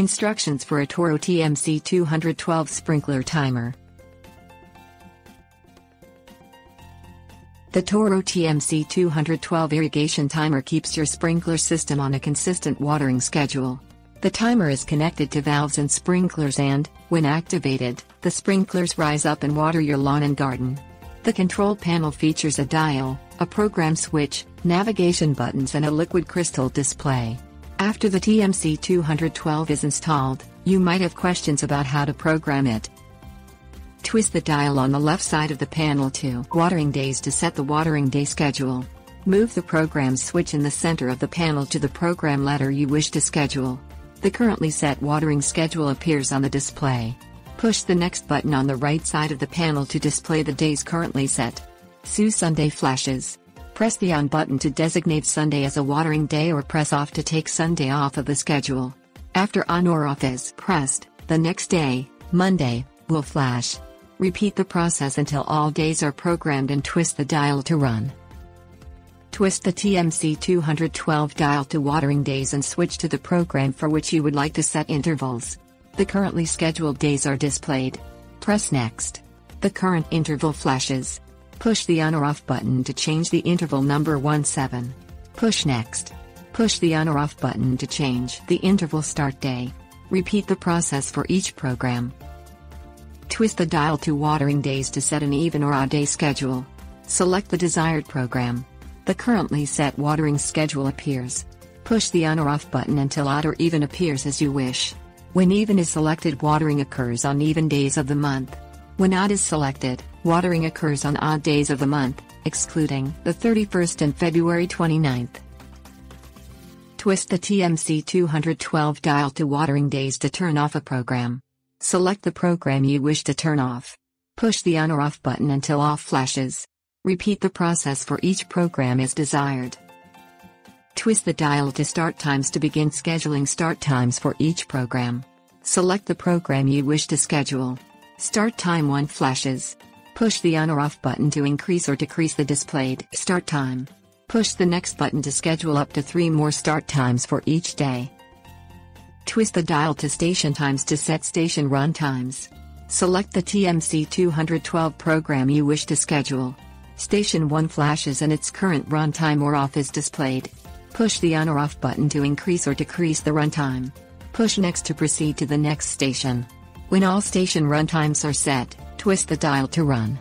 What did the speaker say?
Instructions for a Toro TMC-212 Sprinkler Timer. The Toro TMC-212 irrigation timer keeps your sprinkler system on a consistent watering schedule. The timer is connected to valves and sprinklers and, when activated, the sprinklers rise up and water your lawn and garden. The control panel features a dial, a program switch, navigation buttons and a liquid crystal display. After the TMC-212 is installed, you might have questions about how to program it. Twist the dial on the left side of the panel to watering days to set the watering day schedule. Move the program switch in the center of the panel to the program letter you wish to schedule. The currently set watering schedule appears on the display. Push the next button on the right side of the panel to display the days currently set. Sunday flashes. Press the on button to designate Sunday as a watering day or press off to take Sunday off of the schedule. After on or off is pressed, the next day, Monday, will flash. Repeat the process until all days are programmed and twist the dial to run. Twist the TMC-212 dial to watering days and switch to the program for which you would like to set intervals. The currently scheduled days are displayed. Press Next. The current interval flashes. Push the on or off button to change the interval number 17. Push Next. Push the on or off button to change the interval start day. Repeat the process for each program. Twist the dial to watering days to set an even or odd day schedule. Select the desired program. The currently set watering schedule appears. Push the on or off button until odd or even appears as you wish. When even is selected, watering occurs on even days of the month. When odd is selected, watering occurs on odd days of the month, excluding the 31st and February 29th. Twist the TMC-212 dial to watering days to turn off a program. Select the program you wish to turn off. Push the on or off button until off flashes. Repeat the process for each program as desired. Twist the dial to start times to begin scheduling start times for each program. Select the program you wish to schedule. Start time 1 flashes. Push the on or off button to increase or decrease the displayed start time. Push the next button to schedule up to 3 more start times for each day. Twist the dial to station times to set station run times. Select the TMC-212 program you wish to schedule. Station 1 flashes and its current run time or off is displayed. Push the on or off button to increase or decrease the run time. Push Next to proceed to the next station. When all station run times are set, twist the dial to run.